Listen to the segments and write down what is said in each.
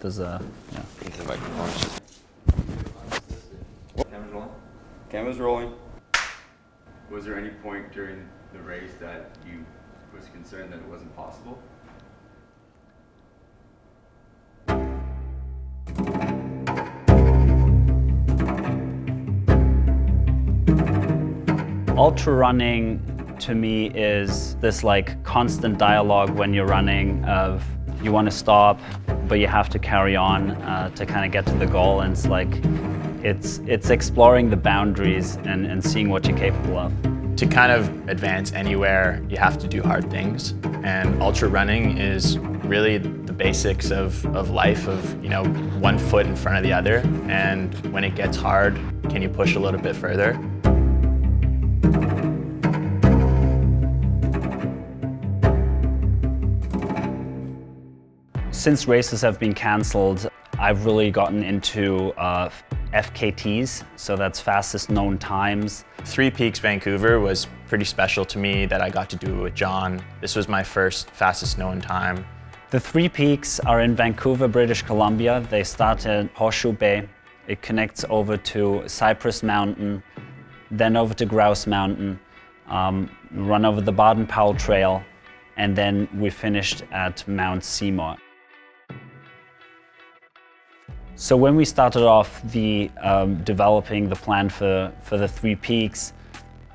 There's a, yeah. Into the microphone. Camera's rolling? Camera's rolling. Was there any point during the race that you was concerned that it wasn't possible? Ultra running to me is this like constant dialogue when you're running of you want to stop, but you have to carry on to kind of get to the goal. And it's like, it's exploring the boundaries and seeing what you're capable of. To kind of advance anywhere, you have to do hard things. And ultra running is really the basics of life, of, you know, one foot in front of the other. And when it gets hard, can you push a little bit further? Since races have been cancelled, I've really gotten into FKTs, so that's fastest known times. Three Peaks Vancouver was pretty special to me that I got to do it with John. This was my first fastest known time. The Three Peaks are in Vancouver, British Columbia. They start at Horseshoe Bay. It connects over to Cypress Mountain, then over to Grouse Mountain, run over the Baden-Powell Trail, and then we finished at Mount Seymour. So when we started off developing the plan for the Three Peaks,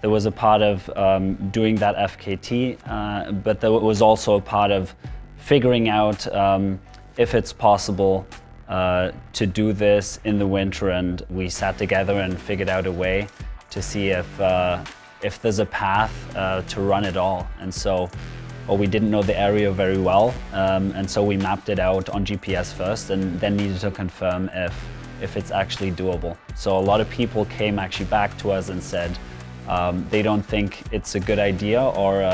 there was a part of doing that FKT, but there was also a part of figuring out if it's possible to do this in the winter, and we sat together and figured out a way to see if there's a path to run it all. And so, well, we didn't know the area very well, and so we mapped it out on GPS first and then needed to confirm if it's actually doable. So a lot of people came actually back to us and said they don't think it's a good idea or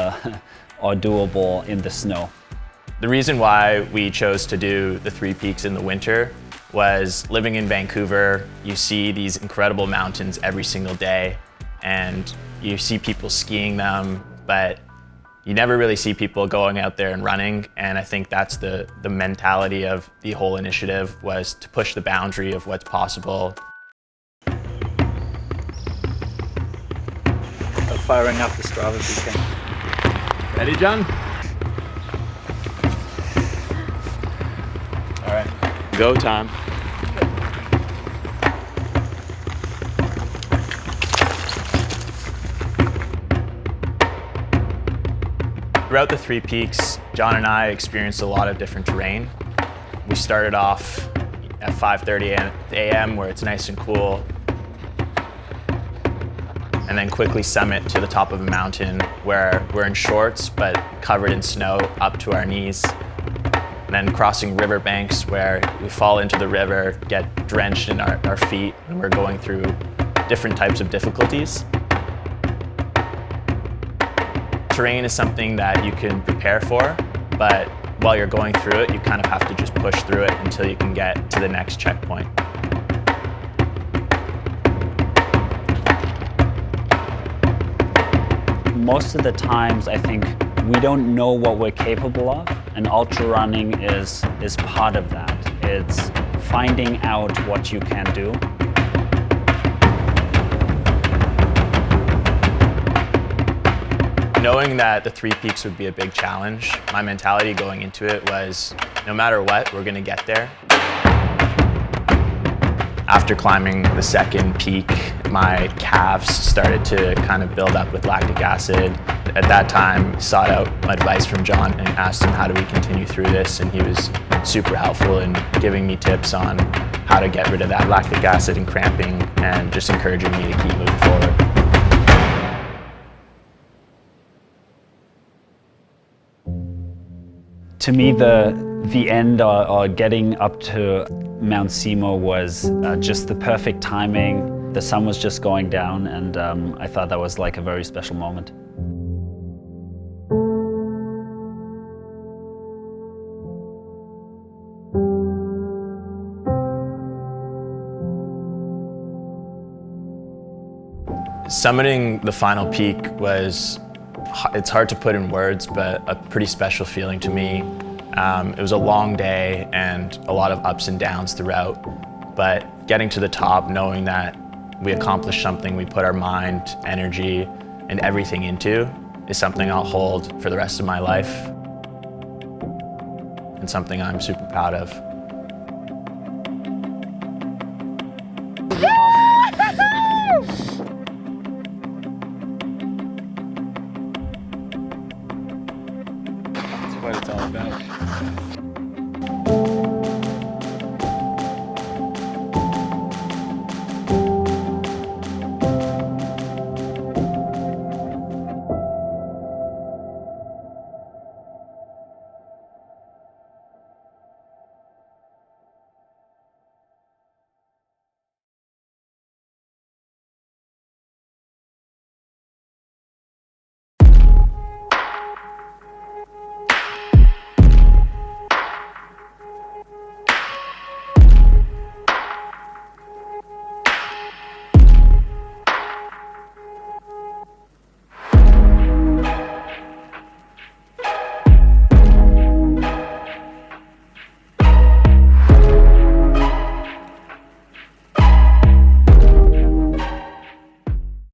doable in the snow. The reason why we chose to do the Three Peaks in the winter was living in Vancouver, you see these incredible mountains every single day, and you see people skiing them, but you never really see people going out there and running. And I think that's the mentality of the whole initiative, was to push the boundary of what's possible. Firing up the Strava beacon. Ready, John? All right, go time. Throughout the Three Peaks, John and I experienced a lot of different terrain. We started off at 5:30 a.m. where it's nice and cool, and then quickly summit to the top of a mountain where we're in shorts but covered in snow up to our knees. And then crossing river banks where we fall into the river, get drenched in our feet, and we're going through different types of difficulties. Terrain is something that you can prepare for, but while you're going through it, you kind of have to just push through it until you can get to the next checkpoint. Most of the times, I think we don't know what we're capable of, and ultra running is part of that. It's finding out what you can do. Knowing that the Three Peaks would be a big challenge, my mentality going into it was, no matter what, we're gonna get there. After climbing the second peak, my calves started to kind of build up with lactic acid. At that time, sought out advice from John and asked him how do we continue through this, and he was super helpful in giving me tips on how to get rid of that lactic acid and cramping, and just encouraging me to keep moving forward. To me, the end or getting up to Mount Seymour was just the perfect timing. The sun was just going down, and I thought that was like a very special moment. Summiting the final peak it's hard to put in words, but a pretty special feeling to me. It was a long day and a lot of ups and downs throughout, but getting to the top, knowing that we accomplished something we put our mind, energy, and everything into is something I'll hold for the rest of my life and something I'm super proud of.